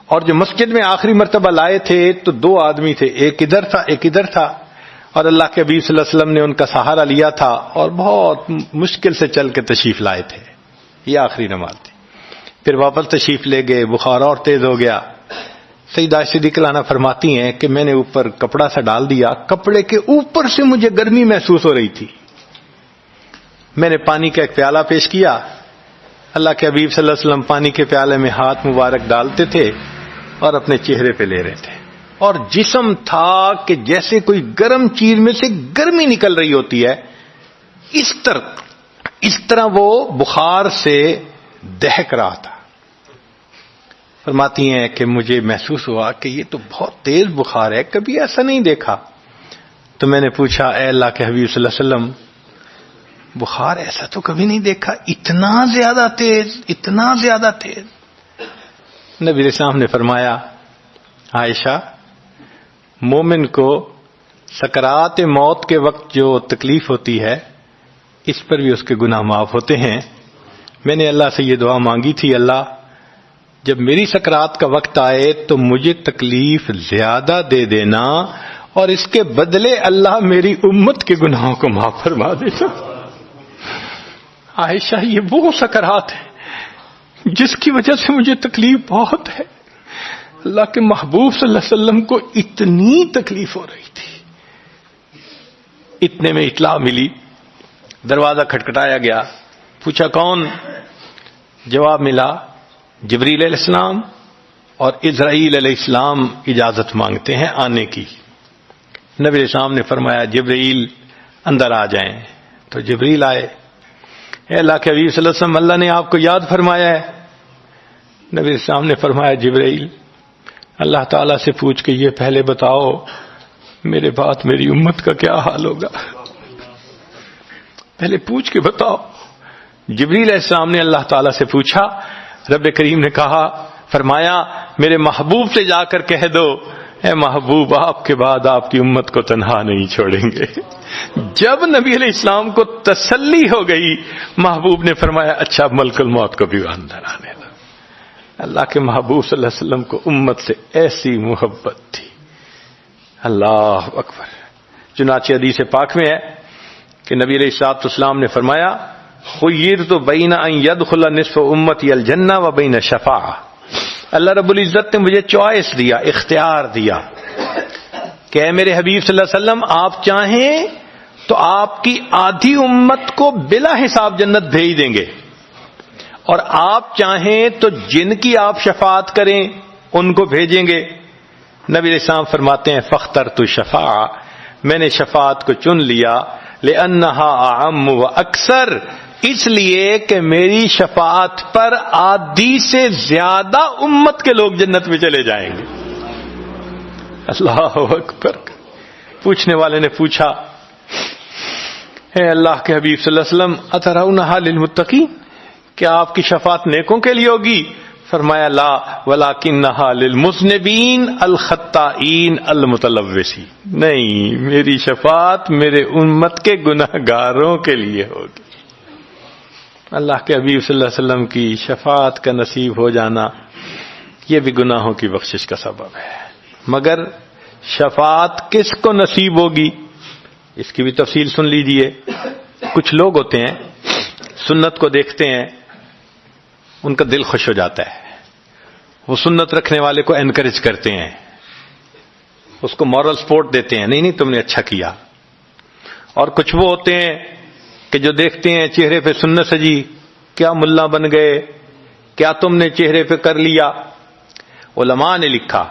[SPEAKER 1] اور جو مسجد میں آخری مرتبہ لائے تھے تو 2 آدمی تھے، ایک ادھر تھا ایک ادھر تھا، اور اللہ کے حبیب صلی اللہ علیہ وسلم نے ان کا سہارا لیا تھا اور بہت مشکل سے چل کے تشریف لائے تھے. یہ آخری نماز تھی. پھر واپس تشریف لے گئے، بخار اور تیز ہو گیا. سیدہ عائشہ رضی اللہ عنہا فرماتی ہیں کہ میں نے اوپر کپڑا سا ڈال دیا، کپڑے کے اوپر سے مجھے گرمی محسوس ہو رہی تھی. میں نے پانی کا ایک پیالہ پیش کیا. اللہ کے حبیب صلی اللہ علیہ وسلم پانی کے پیالے میں ہاتھ مبارک ڈالتے تھے اور اپنے چہرے پہ لے رہے تھے، اور جسم تھا کہ جیسے کوئی گرم چیز میں سے گرمی نکل رہی ہوتی ہے. اس طرح وہ بخار سے دہک رہا تھا. فرماتی ہیں کہ مجھے محسوس ہوا کہ یہ تو بہت تیز بخار ہے، کبھی ایسا نہیں دیکھا. تو میں نے پوچھا اے اللہ کے حبیب صلی اللہ علیہ وسلم بخار ایسا تو کبھی نہیں دیکھا، اتنا زیادہ تیز اتنا زیادہ تیز. نبی علیہ السلام نے فرمایا عائشہ، مومن کو سکرات موت کے وقت جو تکلیف ہوتی ہے اس پر بھی اس کے گناہ معاف ہوتے ہیں. میں نے اللہ سے یہ دعا مانگی تھی، اللہ جب میری سکرات کا وقت آئے تو مجھے تکلیف زیادہ دے دینا اور اس کے بدلے اللہ میری امت کے گناہوں کو معاف فرما دینا. عائشہ یہ وہ سکرات ہے جس کی وجہ سے مجھے تکلیف بہت ہے. اللہ کے محبوب صلی اللہ علیہ وسلم کو اتنی تکلیف ہو رہی تھی. اتنے میں اطلاع ملی, دروازہ کھٹکھٹایا گیا, پوچھا کون؟ جواب ملا جبریل علیہ السلام اور اسرائیل علیہ السلام اجازت مانگتے ہیں آنے کی. نبی علیہ السلام نے فرمایا جبریل اندر آ جائیں. تو جبریل آئے. اے اللہ کے حبیب صلی اللہ علیہ وسلم, اللہ نے آپ کو یاد فرمایا ہے. نبی علیہ السلام نے فرمایا جبریل اللہ تعالیٰ سے پوچھ کے یہ پہلے بتاؤ میرے بعد میری امت کا کیا حال ہوگا, پہلے پوچھ کے بتاؤ. جبریل علیہ السلام نے اللہ تعالیٰ سے پوچھا. رب کریم نے کہا, فرمایا میرے محبوب سے جا کر کہہ دو اے محبوب آپ کے بعد آپ کی امت کو تنہا نہیں چھوڑیں گے. جب نبی علیہ السلام کو تسلی ہو گئی, محبوب نے فرمایا اچھا ملک الموت کو بھی اندر آنے دو. اللہ کے محبوب صلی اللہ علیہ وسلم کو امت سے ایسی محبت تھی. اللہ اکبر. چنانچہ حدیث پاک میں ہے کہ نبی علیہ الصلوۃ والسلام نے فرمایا خیرت بین ان یدخل نصف امتی الجنہ و بین شفاعہ. اللہ رب العزت نے مجھے چوائس دیا, اختیار دیا کہ اے میرے حبیب صلی اللہ علیہ وسلم آپ چاہیں تو آپ کی آدھی امت کو بلا حساب جنت بھیج دیں گے, اور آپ چاہیں تو جن کی آپ شفاعت کریں ان کو بھیجیں گے. نبی علیہ السلام فرماتے ہیں فاخترت الشفاعہ, میں نے شفاعت کو چن لیا, لأنہا اعم و اکثر, اس لیے کہ میری شفاعت پر آدھی سے زیادہ امت کے لوگ جنت میں چلے جائیں گے. اللہ اکبر. پوچھنے والے نے پوچھا اے اللہ کے حبیب صلی اللہ علیہ وسلم اترونہا للمتقین, کیا آپ کی شفاعت نیکوں کے لیے ہوگی؟ فرمایا لا ولکنہا للمذنبین الخطائین المتلوثین, نہیں میری شفاعت میرے امت کے گناہگاروں کے لیے ہوگی. اللہ کے حبیب صلی اللہ علیہ وسلم کی شفاعت کا نصیب ہو جانا یہ بھی گناہوں کی بخشش کا سبب ہے. مگر شفاعت کس کو نصیب ہوگی اس کی بھی تفصیل سن لیجئے. کچھ لوگ ہوتے ہیں سنت کو دیکھتے ہیں ان کا دل خوش ہو جاتا ہے, وہ سنت رکھنے والے کو انکریج کرتے ہیں, اس کو مورل سپورٹ دیتے ہیں, نہیں تم نے اچھا کیا. اور کچھ وہ ہوتے ہیں کہ جو دیکھتے ہیں چہرے پہ سنت سجی, کیا ملا بن گئے, کیا تم نے چہرے پہ کر لیا. علماء نے لکھا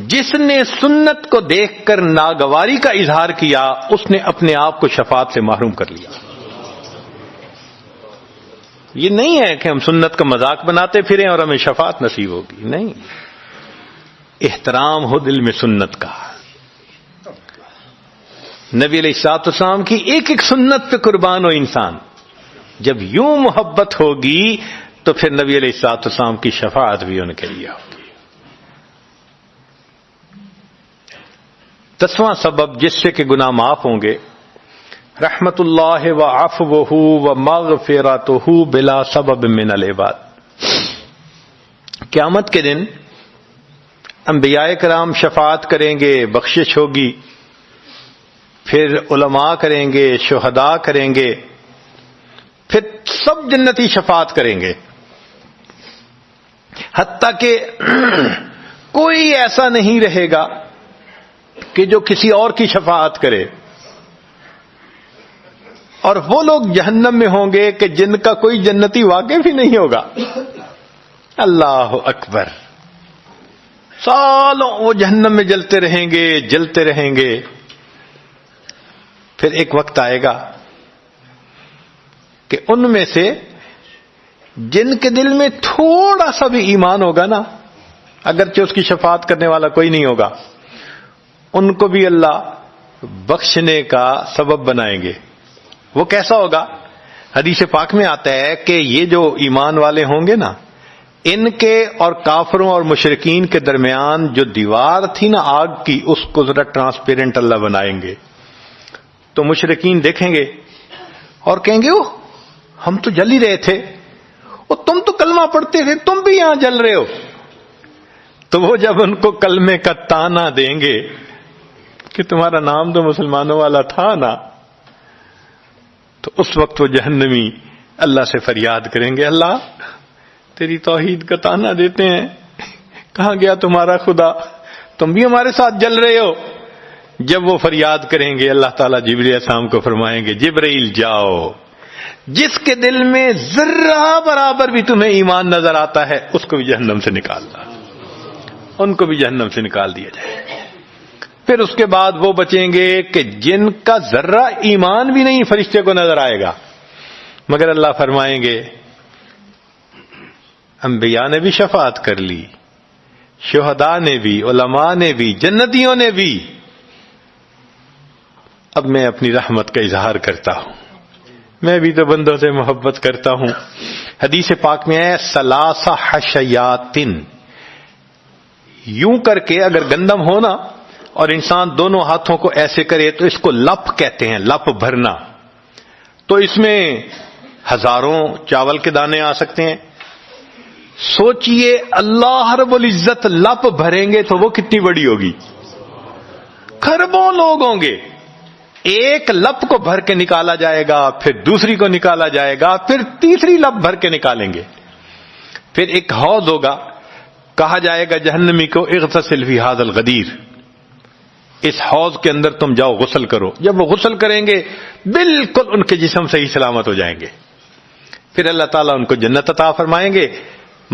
[SPEAKER 1] جس نے سنت کو دیکھ کر ناگواری کا اظہار کیا اس نے اپنے آپ کو شفاعت سے محروم کر لیا. یہ نہیں ہے کہ ہم سنت کا مذاق بناتے پھریں اور ہمیں شفاعت نصیب ہوگی, نہیں. احترام ہو دل میں سنت کا. نبی علیہ الصلوۃ والسلام کی ایک ایک سنت پہ قربان ہو انسان. جب یوں محبت ہوگی تو پھر نبی علیہ الصلوۃ والسلام کی شفاعت بھی ان کے لیے ہوگی. 10واں سبب جس سے کہ گناہ معاف ہوں گے, رحمت اللہ و عفوہ و مغفرتہ بلا سبب من العباد. قیامت کے دن انبیاء کرام شفاعت کریں گے, بخشش ہوگی, پھر علماء کریں گے, شہداء کریں گے, پھر سب جنتی شفاعت کریں گے, حتیٰ کہ کوئی ایسا نہیں رہے گا کہ جو کسی اور کی شفاعت کرے. اور وہ لوگ جہنم میں ہوں گے کہ جن کا کوئی جنتی واقع بھی نہیں ہوگا. اللہ اکبر. سالوں وہ جہنم میں جلتے رہیں گے, جلتے رہیں گے. پھر ایک وقت آئے گا کہ ان میں سے جن کے دل میں تھوڑا سا بھی ایمان ہوگا نا, اگرچہ اس کی شفاعت کرنے والا کوئی نہیں ہوگا, ان کو بھی اللہ بخشنے کا سبب بنائیں گے. وہ کیسا ہوگا؟ حدیث پاک میں آتا ہے کہ یہ جو ایمان والے ہوں گے نا, ان کے اور کافروں اور مشرکین کے درمیان جو دیوار تھی نا آگ کی, اس کو ذرا ٹرانسپیرنٹ اللہ بنائیں گے. تو مشرکین دیکھیں گے اور کہیں گے اوہ ہم تو جل ہی رہے تھے, اور تم تو کلمہ پڑھتے تھے, تم بھی یہاں جل رہے ہو. تو وہ جب ان کو کلمے کا تانا دیں گے کہ تمہارا نام تو مسلمانوں والا تھا نا, تو اس وقت وہ جہنمی اللہ سے فریاد کریں گے، اللہ تیری توحید کا طعنہ دیتے ہیں، کہاں گیا تمہارا خدا، تم بھی ہمارے ساتھ جل رہے ہو۔ جب وہ فریاد کریں گے اللہ تعالیٰ جبرائیل علیہ السلام کو فرمائیں گے جبرائیل جاؤ، جس کے دل میں ذرہ برابر بھی تمہیں ایمان نظر آتا ہے اس کو بھی جہنم سے نکالنا، ان کو بھی جہنم سے نکال دیا جائے۔ پھر اس کے بعد وہ بچیں گے کہ جن کا ذرہ ایمان بھی نہیں فرشتے کو نظر آئے گا، مگر اللہ فرمائیں گے انبیاء نے بھی شفاعت کر لی، شہداء نے بھی، علماء نے بھی، جنتیوں نے بھی، اب میں اپنی رحمت کا اظہار کرتا ہوں، میں بھی تو بندوں سے محبت کرتا ہوں۔ حدیث پاک میں ہے ثلاث حشیات، یوں کر کے اگر گندم ہونا اور انسان دونوں ہاتھوں کو ایسے کرے تو اس کو لپ کہتے ہیں، لپ بھرنا، تو اس میں ہزاروں چاول کے دانے آ سکتے ہیں۔ سوچئے اللہ رب العزت لپ بھریں گے تو وہ کتنی بڑی ہوگی، کھربوں لوگ ہوں گے، ایک لپ کو بھر کے نکالا جائے گا، پھر دوسری کو نکالا جائے گا، پھر تیسری لپ بھر کے نکالیں گے، پھر ایک حوض ہوگا، کہا جائے گا جہنمی کو اغتسل فی ھذا الغدیر، اس حوض کے اندر تم جاؤ غسل کرو۔ جب وہ غسل کریں گے بالکل ان کے جسم صحیح سلامت ہو جائیں گے، پھر اللہ تعالیٰ ان کو جنت عطا فرمائیں گے،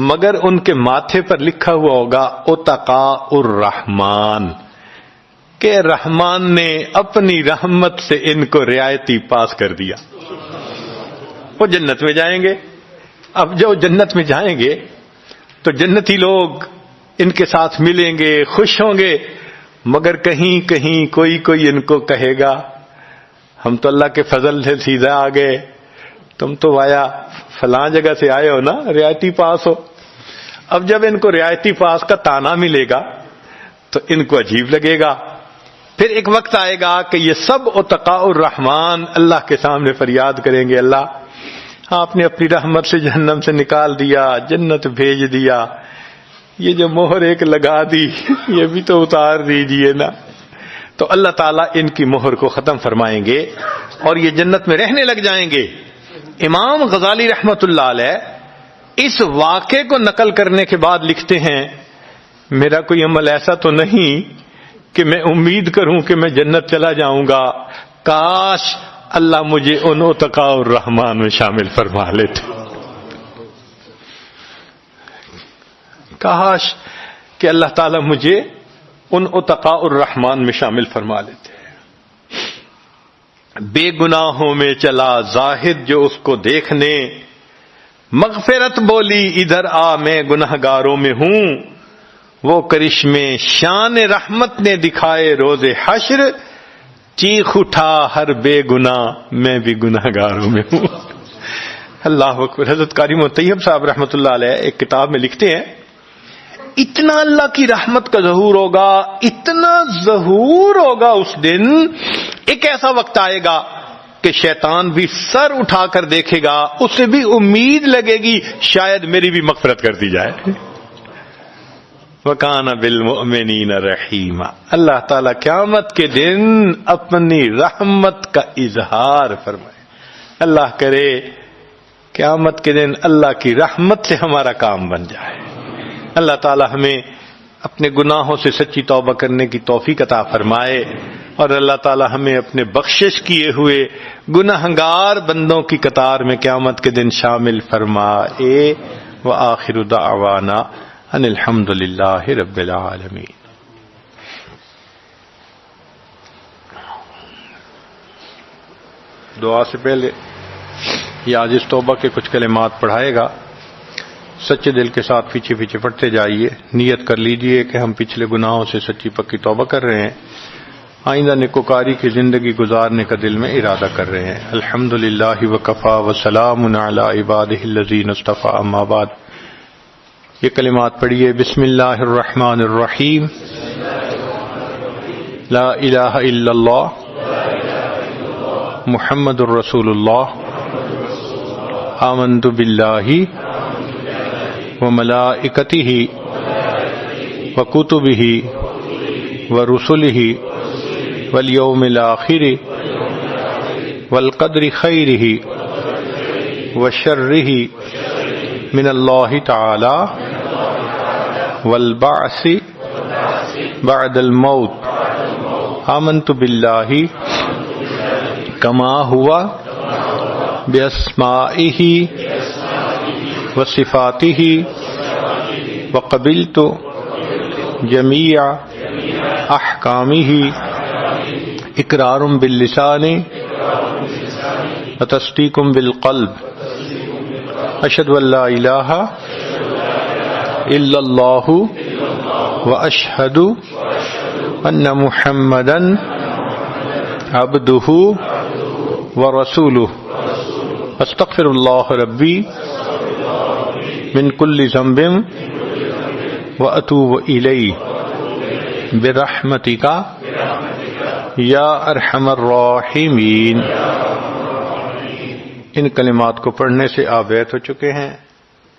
[SPEAKER 1] مگر ان کے ماتھے پر لکھا ہوا ہوگا اتقاء الرحمن، کہ رحمان نے اپنی رحمت سے ان کو رعایتی پاس کر دیا، وہ جنت میں جائیں گے۔ اب جو جنت میں جائیں گے تو جنتی لوگ ان کے ساتھ ملیں گے، خوش ہوں گے، مگر کہیں کہیں کوئی ان کو کہے گا ہم تو اللہ کے فضل سے سیدھا آ گئے، تم تو آیا فلاں جگہ سے آئے ہو نا، رعایتی پاس ہو۔ اب جب ان کو رعایتی پاس کا طعنہ ملے گا تو ان کو عجیب لگے گا، پھر ایک وقت آئے گا کہ یہ سب اتقاء الرحمن اللہ کے سامنے فریاد کریں گے، اللہ آپ نے اپنی رحمت سے جہنم سے نکال دیا، جنت بھیج دیا، یہ جو مہر ایک لگا دی یہ بھی تو اتار دیجئے نا۔ تو اللہ تعالیٰ ان کی مہر کو ختم فرمائیں گے اور یہ جنت میں رہنے لگ جائیں گے۔ امام غزالی رحمت اللہ علیہ اس واقعے کو نقل کرنے کے بعد لکھتے ہیں میرا کوئی عمل ایسا تو نہیں کہ میں امید کروں کہ میں جنت چلا جاؤں گا، کاش اللہ مجھے ان اتقاء الرحمن میں شامل فرما لیتے، کاش کہ اللہ تعالیٰ مجھے ان اتقاء الرحمن میں شامل فرما لیتے۔ بے گناہوں میں چلا زاہد جو اس کو دیکھنے، مغفرت بولی ادھر آ میں گنہگاروں میں ہوں، وہ کرشمے شان رحمت نے دکھائے روز حشر، چیخ اٹھا ہر بے گناہ میں بھی گنہگاروں میں ہوں۔ اللہ اکبر۔ حضرت قاری محمد طیب صاحب رحمۃ اللہ علیہ ایک کتاب میں لکھتے ہیں اتنا اللہ کی رحمت کا ظہور ہوگا، اتنا ظہور ہوگا اس دن، ایک ایسا وقت آئے گا کہ شیطان بھی سر اٹھا کر دیکھے گا، اسے بھی امید لگے گی شاید میری بھی مغفرت کر دی جائے۔ وَكَانَ بِالْمُؤْمِنِينَ رَحِيمًا۔ اللہ تعالیٰ قیامت کے دن اپنی رحمت کا اظہار فرمائے۔ اللہ کرے قیامت کے دن اللہ کی رحمت سے ہمارا کام بن جائے۔ اللہ تعالیٰ ہمیں اپنے گناہوں سے سچی توبہ کرنے کی توفیق عطا فرمائے، اور اللہ تعالیٰ ہمیں اپنے بخشش کیے ہوئے گنہگار بندوں کی قطار میں قیامت کے دن شامل فرمائے۔ وآخر دعوانا ان الحمد للہ رب العالمین۔ دعا سے پہلے یہ عاجز توبہ کے کچھ کلمات پڑھائے گا، سچے دل کے ساتھ پیچھے پیچھے پڑھتے جائیے، نیت کر لیجئے کہ ہم پچھلے گناہوں سے سچی پکی توبہ کر رہے ہیں، آئندہ نیکوکاری کی زندگی گزارنے کا دل میں ارادہ کر رہے ہیں۔ الحمدللہ وکفا وسلام علی عبادہ الذین اصطفی، اما بعد۔ یہ کلمات پڑھیے۔ بسم اللہ الرحمن الرحیم، لا الہ الا اللہ محمد الرسول اللہ، آمنت باللہ وملائکتہ وکتبہ ورسلہ والیوم الآخر والقدر خیرہ وشرہ من اللہ تعالی والبعث بعد الموت آمنت باللہ کما ہوا باسمائہ وصفاتہ وقبلت جمیع احکامہ اقرار باللسان وتصدیق بالقلب اشہد ان لا الہ الا اللہ واشہد ان محمدا عبدہ ورسولہ استغفر اللہ ربی من کل ذنب واتوب الیہ برحمتک یا ارحم الراحمین۔ ان کلمات کو پڑھنے سے آپ بیت ہو چکے ہیں،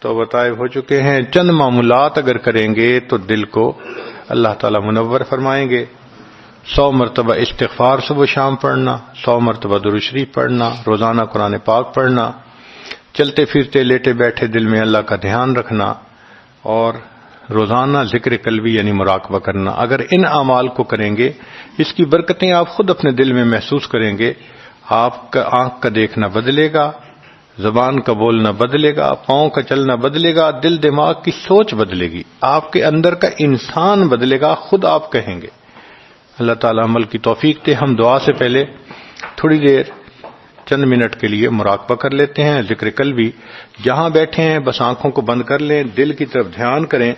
[SPEAKER 1] توبہ طائب ہو چکے ہیں۔ چند معمولات اگر کریں گے تو دل کو اللہ تعالیٰ منور فرمائیں گے۔ 100 مرتبہ استغفار صبح و شام پڑھنا، 100 مرتبہ درود شریف پڑھنا، روزانہ قرآن پاک پڑھنا، چلتے پھرتے لیٹے بیٹھے دل میں اللہ کا دھیان رکھنا، اور روزانہ ذکر قلبی یعنی مراقبہ کرنا۔ اگر ان اعمال کو کریں گے اس کی برکتیں آپ خود اپنے دل میں محسوس کریں گے۔ آپ کا آنکھ کا دیکھنا بدلے گا، زبان کا بولنا بدلے گا، پاؤں کا چلنا بدلے گا، دل دماغ کی سوچ بدلے گی، آپ کے اندر کا انسان بدلے گا، خود آپ کہیں گے۔ اللہ تعالیٰ عمل کی توفیق دے۔ ہم دعا سے پہلے تھوڑی دیر چند منٹ کے لیے مراقبہ کر لیتے ہیں، ذکر قلبی۔ جہاں بیٹھے ہیں بس آنکھوں کو بند کر لیں، دل کی طرف دھیان کریں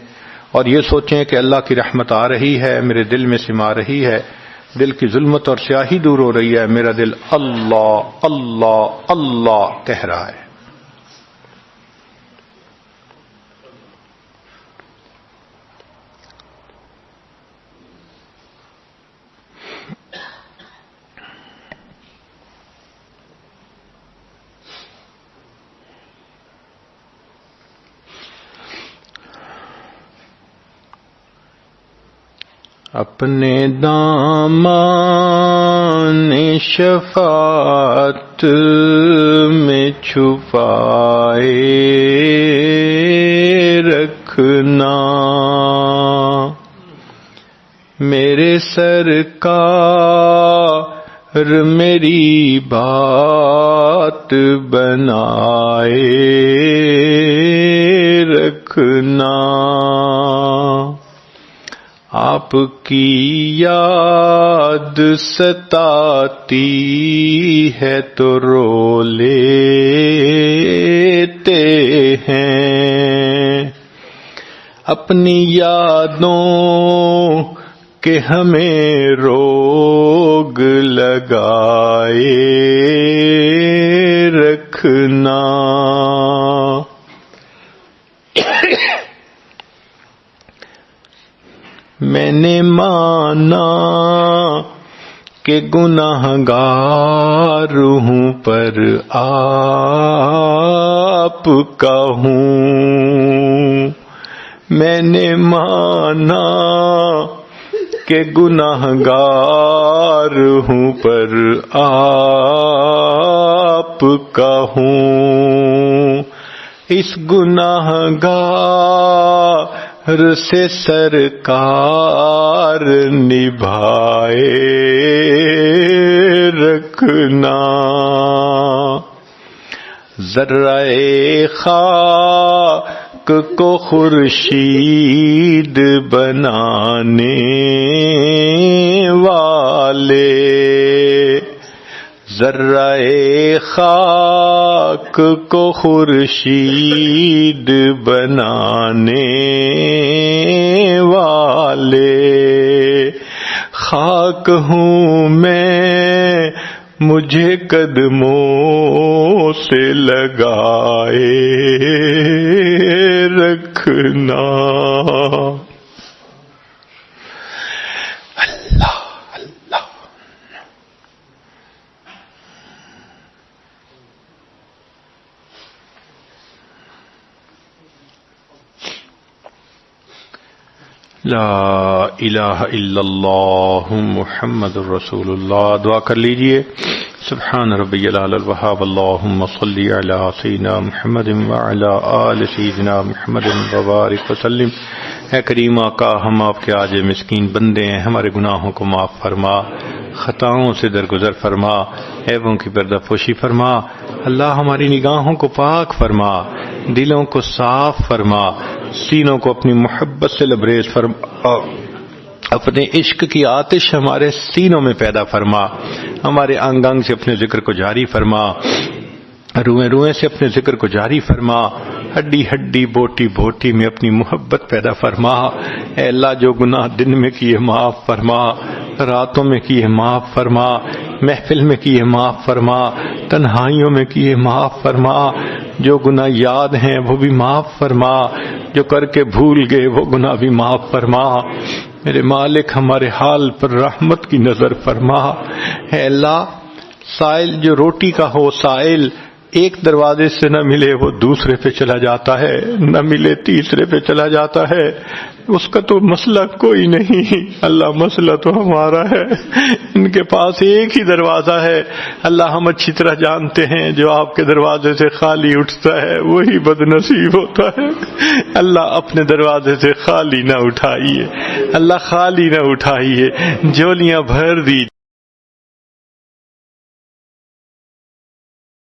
[SPEAKER 1] اور یہ سوچیں کہ اللہ کی رحمت آ رہی ہے، میرے دل میں سما رہی ہے، دل کی ظلمت اور سیاہی دور ہو رہی ہے، میرا دل اللہ اللہ اللہ کہہ رہا ہے۔ اپنے دامان شفاعت میں چھپائے رکھنا، میرے سرکار میری بات بنائے رکھنا، آپ کی یاد ستاتی ہے تو رو لیتے ہیں، اپنی یادوں کے ہمیں روگ لگائے رکھنا، میں نے مانا کہ گناہگار ہوں پر آپ کا ہوں، میں نے مانا کہ گناہگار ہوں پر آپ کا ہوں، اس گناہگار سے سرکار نبھائے رکھنا، ذرہ خاک کو خورشید بنانے والے، ذرہ خاک کو خورشید بنانے والے، خاک ہوں میں مجھے قدموں سے لگائے رکھنا۔ لا الہ الا اللہ محمد الرسول اللہ۔ دعا کر لیجئے، سبحان ربی العلی الوہاب اللہم صلی علی سیدنا محمد وعلی آل سیدنا محمد وبارک وسلم۔ اے کریم آقا، ہم آپ کے عاجز مسکین بندے ہیں، ہمارے گناہوں کو معاف فرما، خطاؤں سے درگزر فرما، عیبوں کی پردہ پوشی فرما۔ اللہ ہماری نگاہوں کو پاک فرما، دلوں کو صاف فرما، سینوں کو اپنی محبت سے لبریز فرما، اپنے عشق کی آتش ہمارے سینوں میں پیدا فرما، ہمارے انگ انگ سے اپنے ذکر کو جاری فرما، روئیں روئیں سے اپنے ذکر کو جاری فرما، ہڈی ہڈی بوٹی بوٹی میں اپنی محبت پیدا فرما۔ اے اللہ، جو گناہ دن میں کیے معاف فرما، راتوں میں کیے معاف فرما، محفل میں کیے معاف فرما، تنہائیوں میں کیے معاف فرما، جو گناہ یاد ہیں وہ بھی معاف فرما، جو کر کے بھول گئے وہ گناہ بھی معاف فرما۔ میرے مالک، ہمارے حال پر رحمت کی نظر فرما۔ اے اللہ، سائل جو روٹی کا ہو، سائل ایک دروازے سے نہ ملے وہ دوسرے پہ چلا جاتا ہے، نہ ملے تیسرے پہ چلا جاتا ہے، اس کا تو مسئلہ کوئی نہیں۔ اللہ، مسئلہ تو ہمارا ہے، ان کے پاس ایک ہی دروازہ ہے۔ اللہ، ہم اچھی طرح جانتے ہیں جو آپ کے دروازے سے خالی اٹھتا ہے وہی بد نصیب ہوتا ہے۔ اللہ، اپنے دروازے سے خالی نہ اٹھائیے، اللہ خالی نہ اٹھائیے، جولیاں بھر دی۔